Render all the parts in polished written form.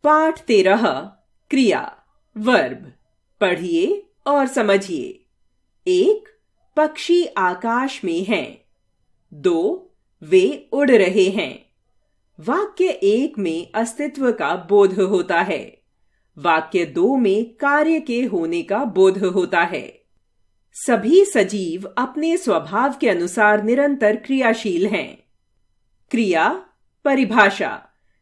पाठ 13 क्रिया वर्ब। पढ़िए और समझिए। 1. पक्षी आकाश में हैं। 2. वे उड़ रहे हैं। वाक्य 1 में अस्तित्व का बोध होता है। वाक्य 2 में कार्य के होने का बोध होता है। सभी सजीव अपने स्वभाव के अनुसार निरंतर क्रियाशील हैं। क्रिया परिभाषा।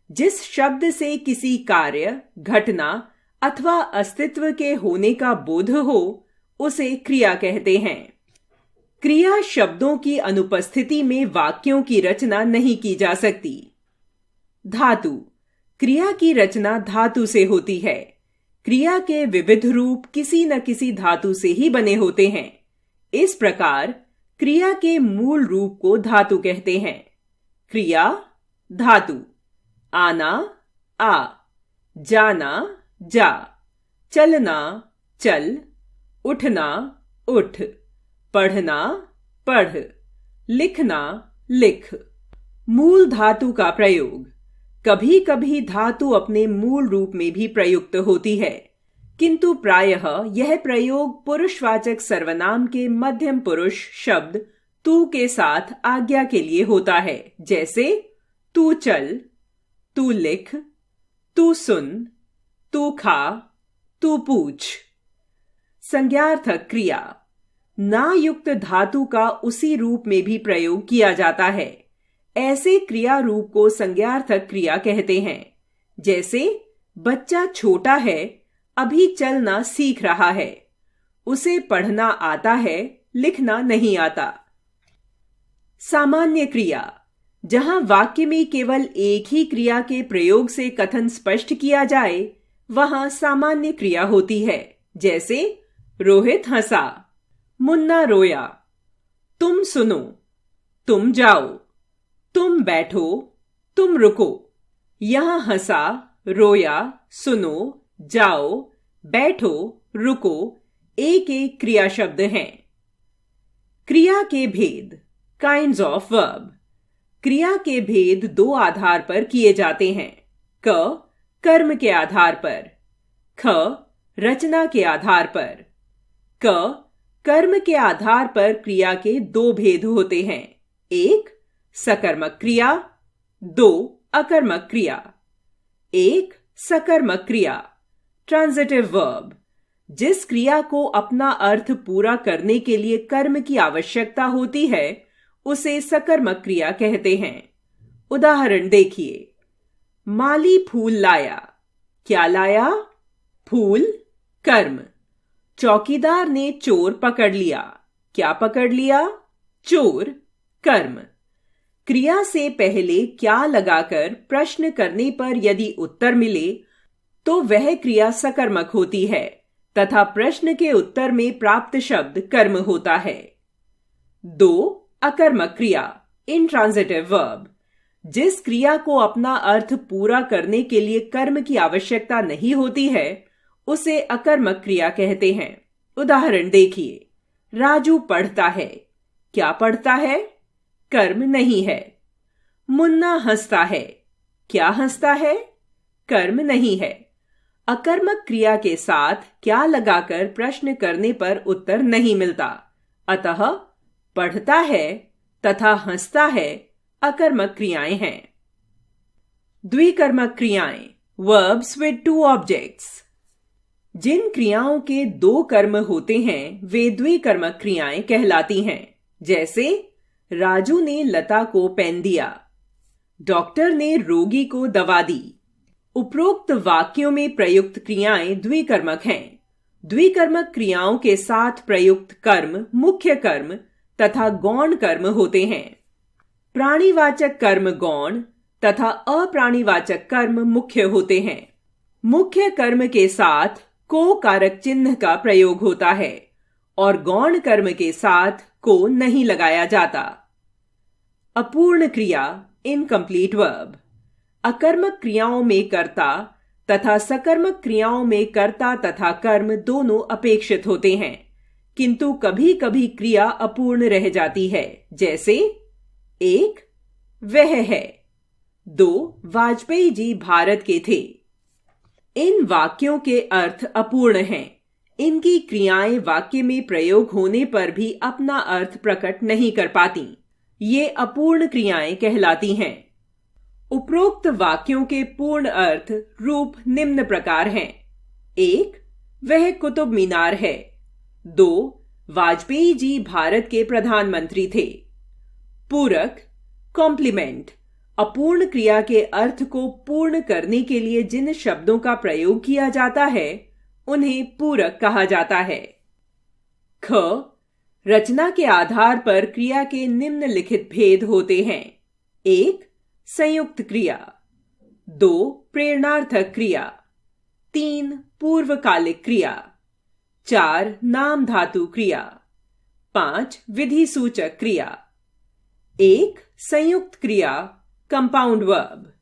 जिस शब्द से किसी कार्य, घटना अथवा अस्तित्व के होने का बोध हो, उसे क्रिया कहते हैं। क्रिया शब्दों की अनुपस्थिति में वाक्यों की रचना नहीं की जा सकती। धातु। क्रिया की रचना धातु से होती है। क्रिया के विविध रूप किसी न किसी धातु से ही बने होते हैं। इस प्रकार क्रिया के मूल रूप को धातु कहते हैं। क्रिया धातु। आना आ, जाना जा, चलना चल, उठना उठ, पढ़ना पढ़, लिखना लिख। मूल धातु का प्रयोग। कभी कभी धातु अपने मूल रूप में भी प्रयुक्त होती है, किंतु प्रायः यह प्रयोग पुरुषवाचक सर्वनाम के मध्यम पुरुष शब्द तू के साथ आज्ञा के लिए होता है, जैसे तू चल, तू लिख, तू सुन, तू खा, तू पूछ। संज्ञार्थक क्रिया। ना युक्त धातु का उसी रूप में भी प्रयोग किया जाता है। ऐसे क्रिया रूप को संज्ञार्थक क्रिया कहते हैं। जैसे बच्चा छोटा है, अभी चलना सीख रहा है। उसे पढ़ना आता है, लिखना नहीं आता। सामान्य क्रिया। जहां वाक्य में केवल एक ही क्रिया के प्रयोग से कथन स्पष्ट किया जाए, वहां सामान्य क्रिया होती है। जैसे रोहित हंसा, मुन्ना रोया, तुम सुनो, तुम जाओ, तुम बैठो, तुम रुको। यहां हंसा, रोया, सुनो, जाओ, बैठो, रुको एक एक क्रिया शब्द हैं। क्रिया के भेद। Kinds of verb. क्रिया के भेद दो आधार पर किए जाते हैं। क कर्म के आधार पर, ख रचना के आधार पर। क कर्म के आधार पर क्रिया के दो भेद होते हैं। 1 सकर्मक क्रिया, 2 अकर्मक क्रिया। 1 सकर्मक क्रिया ट्रांजिटिव वर्ब। जिस क्रिया को अपना अर्थ पूरा करने के लिए कर्म की आवश्यकता होती है, उसे सकर्मक क्रिया कहते हैं। उदाहरण देखिए। माली फूल लाया। क्या लाया? फूल। कर्म। चौकीदार ने चोर पकड़ लिया। क्या पकड़ लिया? चोर। कर्म। क्रिया से पहले क्या लगाकर प्रश्न करने पर यदि उत्तर मिले, तो वह क्रिया सकर्मक होती है तथा प्रश्न के उत्तर में प्राप्त शब्द कर्म होता है। 2 अकर्मक क्रिया इनट्रांजिटिव वर्ब। जिस क्रिया को अपना अर्थ पूरा करने के लिए कर्म की आवश्यकता नहीं होती है, उसे अकर्मक क्रिया कहते हैं। उदाहरण देखिए। राजू पढ़ता है। क्या पढ़ता है? कर्म नहीं है। मुन्ना हंसता है। क्या हंसता है? कर्म नहीं है। अकर्मक क्रिया के साथ क्या लगाकर प्रश्न करने पर उत्तर नहीं मिलता, अतः पढ़ता है तथा हंसता है अकर्मक क्रियाएं हैं। द्विकर्मक क्रियाएं वर्ब्स विद 2 ऑब्जेक्ट्स। जिन क्रियाओं के 2 कर्म होते हैं, वे द्विकर्मक क्रियाएं कहलाती हैं। जैसे राजू ने लता को पेन दिया। डॉक्टर ने रोगी को दवा दी। उपरोक्त वाक्यों में प्रयुक्त क्रियाएं द्विकर्मक हैं। द्विकर्मक क्रियाओं के साथ प्रयुक्त कर्म मुख्य कर्म तथा गौण कर्म होते हैं। प्राणीवाचक कर्म गौण तथा अप्राणीवाचक कर्म मुख्य होते हैं। मुख्य कर्म के साथ को कारक चिन्ह का प्रयोग होता है और गौण कर्म के साथ को नहीं लगाया जाता। अपूर्ण क्रिया इनकम्प्लीट वर्ब। अकर्मक क्रियाओं में कर्ता तथा सकर्मक क्रियाओं में कर्ता तथा कर्म दोनों अपेक्षित होते हैं, किंतु कभी कभी क्रिया अपूर्ण रह जाती है। जैसे 1 वह है, 2 वाजपेयी जी भारत के थे, इन वाक्यों के अर्थ अपूर्ण हैं। इनकी क्रियाएं वाक्य में प्रयोग होने पर भी अपना अर्थ प्रकट नहीं कर पाती। ये अपूर्ण क्रियाएं कहलाती हैं। उपरोक्त वाक्यों के पूर्ण अर्थ रूप निम्न प्रकार हैं। 1. वह कुतुब मीनार है। 2. वाजपेयी जी भारत के प्रधानमंत्री थे। पूरक, कॉम्प्लीमेंट, अपूर्ण क्रिया के अर्थ को पूर्ण करने के लिए जिन शब्दों का प्रयोग किया जाता है उन्हें पूरक कहा जाता है। ख. रचना के आधार पर क्रिया के निम्नलिखित भेद होते हैं। 1. संयुक्त क्रिया। 2. प्रेरणार्थक क्रिया। 3. पूर्वकालिक क्रिया। 4. नाम धातु क्रिया। 5. विधि सूचक क्रिया। 1. संयुक्त क्रिया, कंपाउंड वर्ब।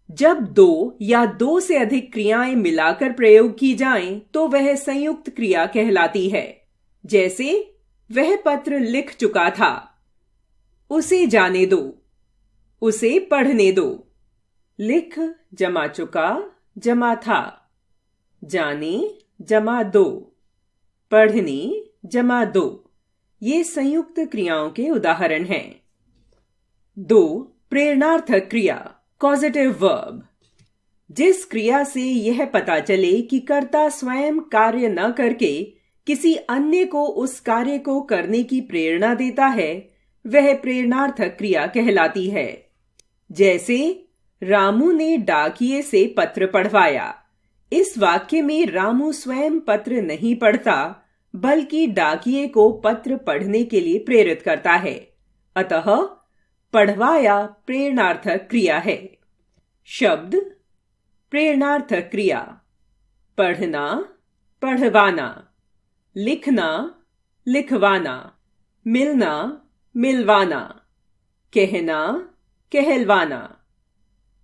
जब 2 या 2 से अधिक क्रियाएं मिलाकर प्रयोग की जाएं तो वह संयुक्त क्रिया कहलाती है। जैसे वह पत्र लिख चुका था। उसे जाने दो, उसे पढ़ने दो। लिख जमा चुका जमा था। जाने जमा दो, पढ़ने जमा दो। ये संयुक्त क्रियाओं के उदाहरण हैं। 2. प्रेरणार्थक क्रिया, कॉजेटिव वर्ब। जिस क्रिया से यह पता चले कि कर्ता स्वयं कार्य न करके किसी अन्य को उस कार्य को करने की प्रेरणा देता है, वह प्रेरणार्थक क्रिया कहलाती है। जैसे रामू ने डाकिये से पत्र पढ़वाया। इस वाक्य में रामू स्वयं पत्र नहीं पढ़ता बल्कि डाकिये को पत्र पढ़ने के लिए प्रेरित करता है। अतः पढ़वाया प्रेरणार्थक क्रिया है। शब्द प्रेरणार्थक क्रिया: पढ़ना, पढ़वाना, लिखना, लिखवाना, मिलना, मिलवाना, कहना, कहलवाना।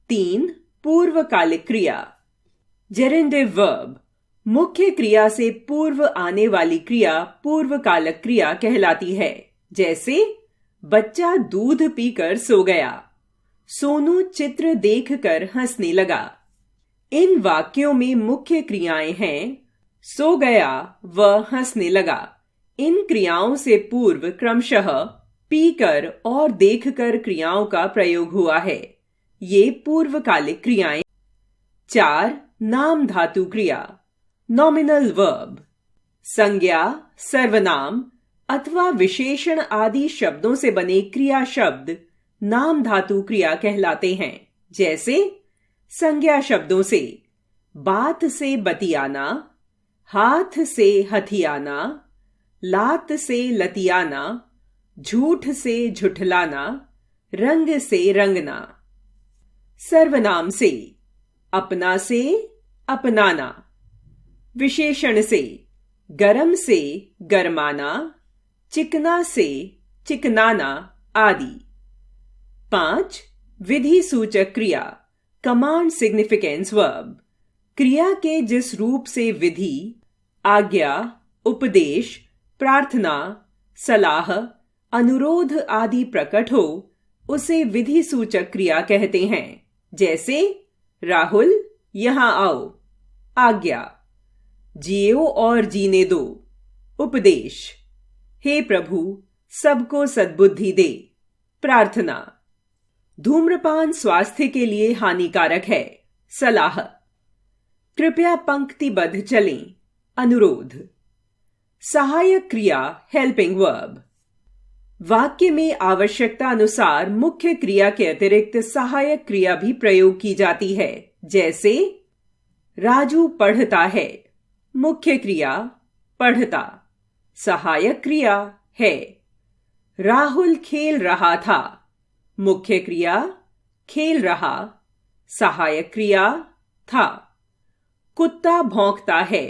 3. पूर्वकालिक क्रिया, जेरेंडिव वर्ब। मुख्य क्रिया से पूर्व आने वाली क्रिया पूर्वकालिक क्रिया कहलाती है। जैसे बच्चा दूध पीकर सो गया। सोनू चित्र देखकर हंसने लगा। इन वाक्यों में मुख्य क्रियाएं हैं सो गया व हंसने लगा। इन क्रियाओं से पूर्व क्रमशः पीकर और देखकर क्रियाओं का प्रयोग हुआ है। ये पूर्वकालिक क्रियाएं। 4. नाम धातु क्रिया, नॉमिनल वर्ब। संज्ञा, सर्वनाम अथवा विशेषण आदि शब्दों से बने क्रिया शब्द नाम धातु क्रिया कहलाते हैं। जैसे संज्ञा शब्दों से बात से बतियाना, हाथ से हथियाना, लात से लतियाना, झूठ से झुठलाना, रंग से रंगना। सर्वनाम से अपना से अपनाना, विशेषण से गरम से गरमाना, चिकना से चिकनाना आदि। 5. विधि सूचक क्रिया, कमांड सिग्निफिकेंस वर्ब। क्रिया के जिस रूप से विधि, आज्ञा, उपदेश, प्रार्थना, सलाह, अनुरोध आदि प्रकट हो उसे विधि सूचक क्रिया कहते हैं। जैसे राहुल यहां आओ, आज्ञा। जियो और जीने दो, उपदेश। हे प्रभु सबको सद्बुद्धि दे, प्रार्थना। धूम्रपान स्वास्थ्य के लिए हानिकारक है, सलाह। कृपया पंक्तिबद्ध चलें, अनुरोध। सहायक क्रिया, हेल्पिंग वर्ब। वाक्य में आवश्यकता अनुसार मुख्य क्रिया के अतिरिक्त सहायक क्रिया भी प्रयोग की जाती है। जैसे राजू पढ़ता है, मुख्य क्रिया पढ़ता, सहायक क्रिया है। राहुल खेल रहा था, मुख्य क्रिया खेल रहा, सहायक क्रिया था। कुत्ता भौंकता है,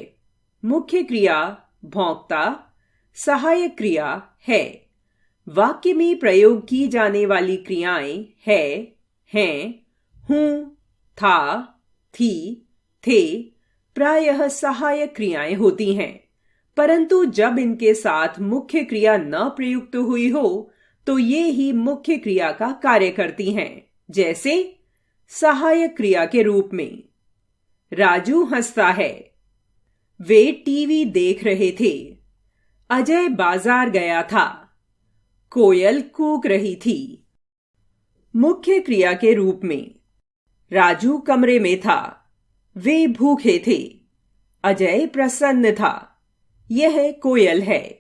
मुख्य क्रिया भौंकता, सहायक क्रिया है। वाक्य में प्रयोग की जाने वाली क्रियाएं है, हैं, हूं, था, थी, थे प्रायः सहायक क्रियाएं होती हैं, परंतु जब इनके साथ मुख्य क्रिया न प्रयुक्त हुई हो तो ये ही मुख्य क्रिया का कार्य करती हैं। जैसे सहायक क्रिया के रूप में राजू हंसता है। वे टीवी देख रहे थे। अजय बाजार गया था। कोयल कूक रही थी। मुख्य क्रिया के रूप में राजू कमरे में था। वे भूखे थे। अजय प्रसन्न था। यह कोयल है।